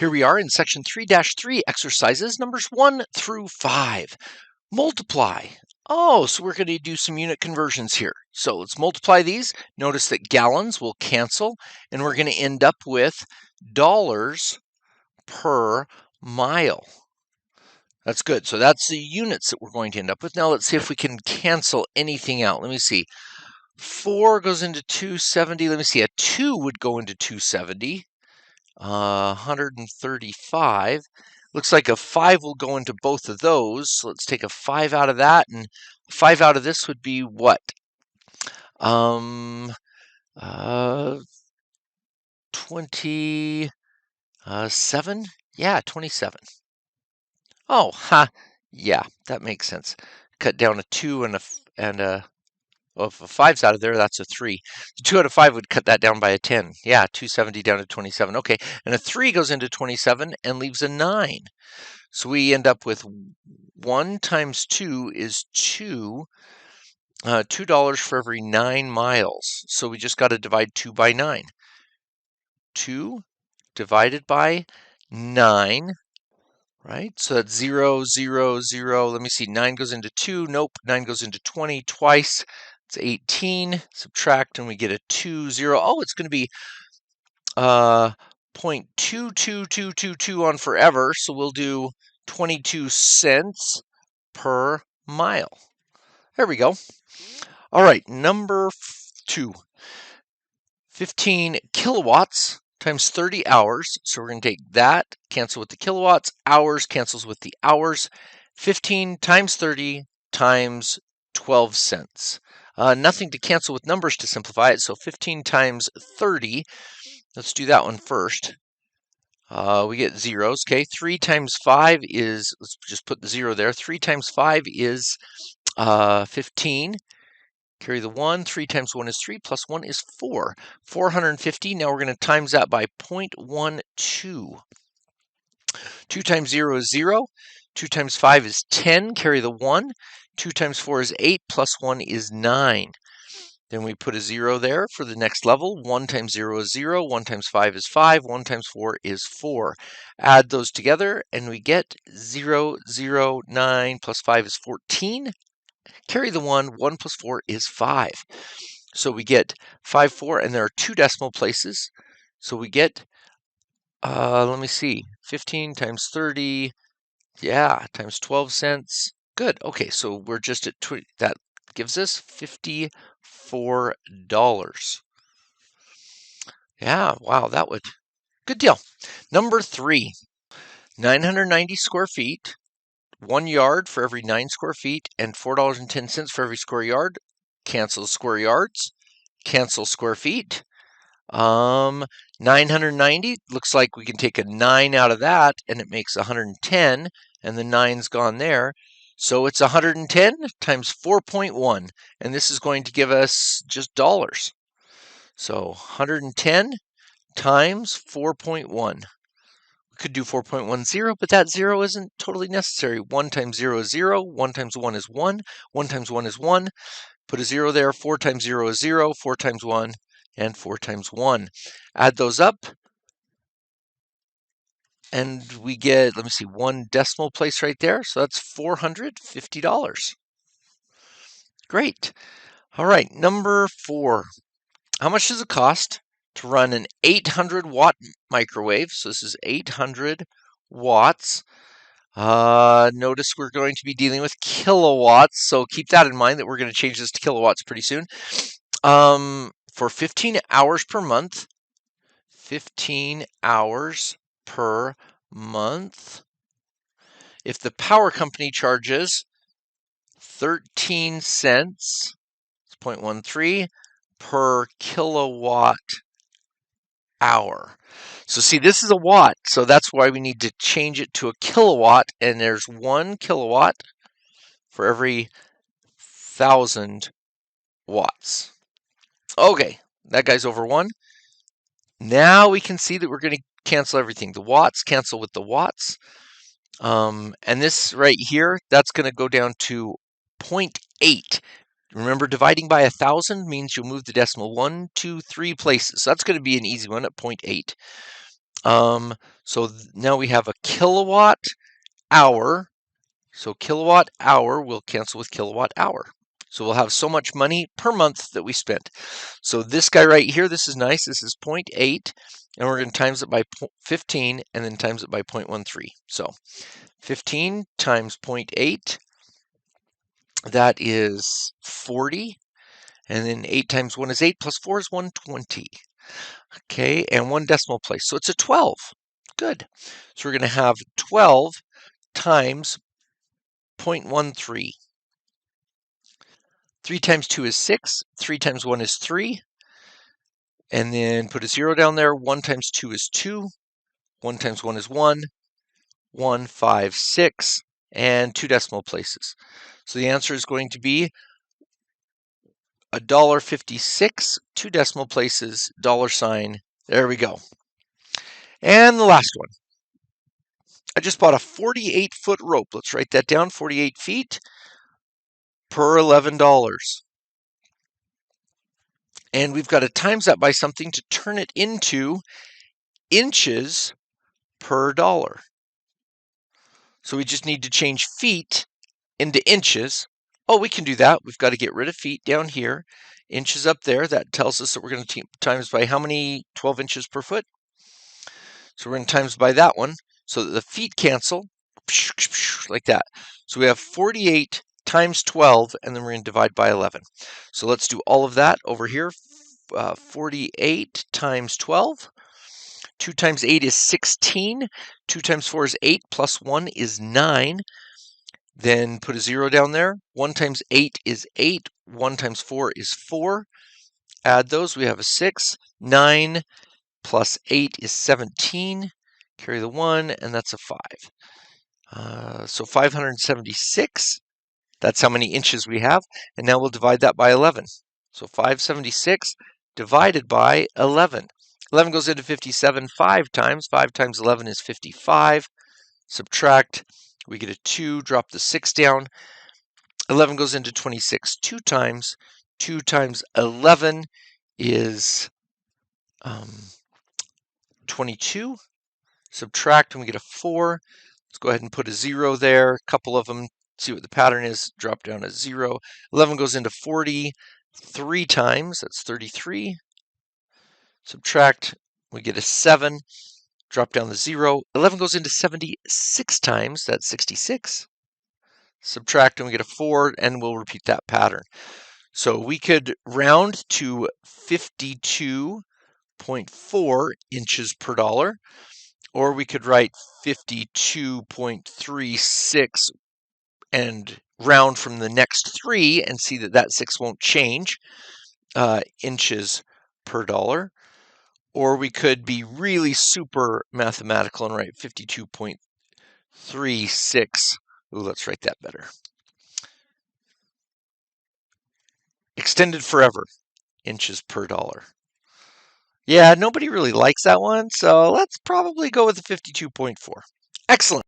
Here we are in section 3-3, exercises numbers 1 through 5. Multiply. Oh, so we're going to do some unit conversions here. So let's multiply these. Notice that gallons will cancel, and we're going to end up with dollars per mile. That's good. So that's the units that we're going to end up with. Now let's see if we can cancel anything out. Let me see. 4 goes into 270. Let me see. A 2 would go into 270. 135. Looks like a 5 will go into both of those. So let's take a 5 out of that, and 5 out of this would be what? 27. Yeah, 27. Oh, yeah, that makes sense. Cut down a 2 and a well, if a 5's out of there, that's a 3. So 2 out of 5 would cut that down by a 10. Yeah, 270 down to 27. Okay, and a 3 goes into 27 and leaves a 9. So we end up with 1 times 2 is 2. $2 for every 9 miles. So we just got to divide 2 by 9. 2 divided by 9. Right, so that's 0, 0, 0. Let me see, 9 goes into 2. Nope, 9 goes into 20 twice. It's 18. Subtract, and we get a 2, 0. Oh, it's going to be 0.22222 on forever. So we'll do 22 cents per mile. There we go. All right, number 2. 15 kilowatts times 30 hours. So we're going to take that, cancel with the kilowatts, hours cancels with the hours. 15 times 30 times 12 cents. Nothing to cancel with numbers to simplify it, so 15 times 30. Let's do that one first. We get zeros, okay? 3 times 5 is, let's just put the 0 there. 3 times 5 is 15. Carry the 1. 3 times 1 is 3, plus 1 is 4. 450. Now we're going to times that by 0.12. 2 times 0 is 0. 2 times 5 is 10. Carry the 1. 2 times 4 is 8, plus 1 is 9. Then we put a 0 there for the next level. 1 times 0 is 0. 1 times 5 is 5. 1 times 4 is 4. Add those together, and we get 0, 0, 9, plus 5 is 14. Carry the 1. 1 plus 4 is 5. So we get 5, 4, and there are 2 decimal places. So we get, let me see, 15 times 30, yeah, times 12 cents. Good. Okay, so we're just at that gives us $54. Yeah, wow, that would, good deal. Number 3, 990 square feet, 1 yard for every 9 square feet, and $4.10 for every square yard. Cancel square yards, cancel square feet. 990, looks like we can take a 9 out of that, and it makes 110, and the 9's gone there. So it's 110 times 4.1, and this is going to give us just dollars. So 110 times 4.1. We could do 4.10, but that 0 isn't totally necessary. 1 times 0 is 0. 1 times 1 is 1. 1 times 1 is 1. Put a 0 there. 4 times 0 is 0. 4 times 1 and 4 times 1. Add those up, and we get, let me see, 1 decimal place right there. So that's $450. Great. All right, number 4. How much does it cost to run an 800-watt microwave? So this is 800 watts. Notice we're going to be dealing with kilowatts, so keep that in mind that we're going to change this to kilowatts pretty soon. For 15 hours per month, 15 hours per month. If the power company charges 13 cents, it's 0.13 per kilowatt hour. So see, this is a watt, so that's why we need to change it to a kilowatt, and there's 1 kilowatt for every 1,000 watts. Okay, that guy's over 1. Now we can see that we're going to cancel everything. The watts cancel with the watts. And this right here, that's going to go down to 0.8. Remember, dividing by 1,000 means you'll move the decimal 1, 2, 3 places. So that's going to be an easy one at 0.8. So now we have a kilowatt hour. So kilowatt hour will cancel with kilowatt hour. So we'll have so much money per month that we spent. So this guy right here, this is nice. This is 0.8, and we're going to times it by 15 and then times it by 0.13. So 15 times 0.8, that is 40. And then 8 times 1 is 8, plus 4 is 120. Okay, and 1 decimal place. So it's a 12. Good. So we're going to have 12 times 0.13. 3 times 2 is 6. 3 times 1 is 3. And then put a 0 down there. 1 times 2 is 2. 1 times 1 is 1. 1, 5, 6. And 2 decimal places. So the answer is going to be $1.56, 2 decimal places, $sign. There we go. And the last one. I just bought a 48-foot rope. Let's write that down, 48 feet per $11. And we've got to times that by something to turn it into inches per dollar. So we just need to change feet into inches. Oh, we can do that. We've got to get rid of feet down here. Inches up there. That tells us that we're going to times by how many? 12 inches per foot. So we're going to times by that one so that the feet cancel like that. So we have 48 times 12, and then we're going to divide by 11. So let's do all of that over here. 48 times 12. 2 times 8 is 16. 2 times 4 is 8, plus 1 is 9. Then put a 0 down there. 1 times 8 is 8. 1 times 4 is 4. Add those. We have a 6. 9 plus 8 is 17. Carry the 1, and that's a 5. So 576. That's how many inches we have. And now we'll divide that by 11. So 576 divided by 11. 11 goes into 57 5 times. 5 times 11 is 55. Subtract. We get a 2. Drop the 6 down. 11 goes into 26 2 times. 2 times 11 is 22. Subtract, and we get a 4. Let's go ahead and put a 0 there. A couple of them, see what the pattern is. Drop down a 0. 11 goes into 40 3 times. That's 33. Subtract, we get a 7. Drop down the 0. 11 goes into 76 times. That's 66. Subtract, and we get a 4, and we'll repeat that pattern. So we could round to 52.4 inches per dollar, or we could write 52.36 and round from the next 3 and see that that 6 won't change, inches per dollar. Or we could be really super mathematical and write 52.36. Ooh, let's write that better. Extended forever, inches per dollar. Yeah, nobody really likes that one, so let's probably go with the 52.4. Excellent.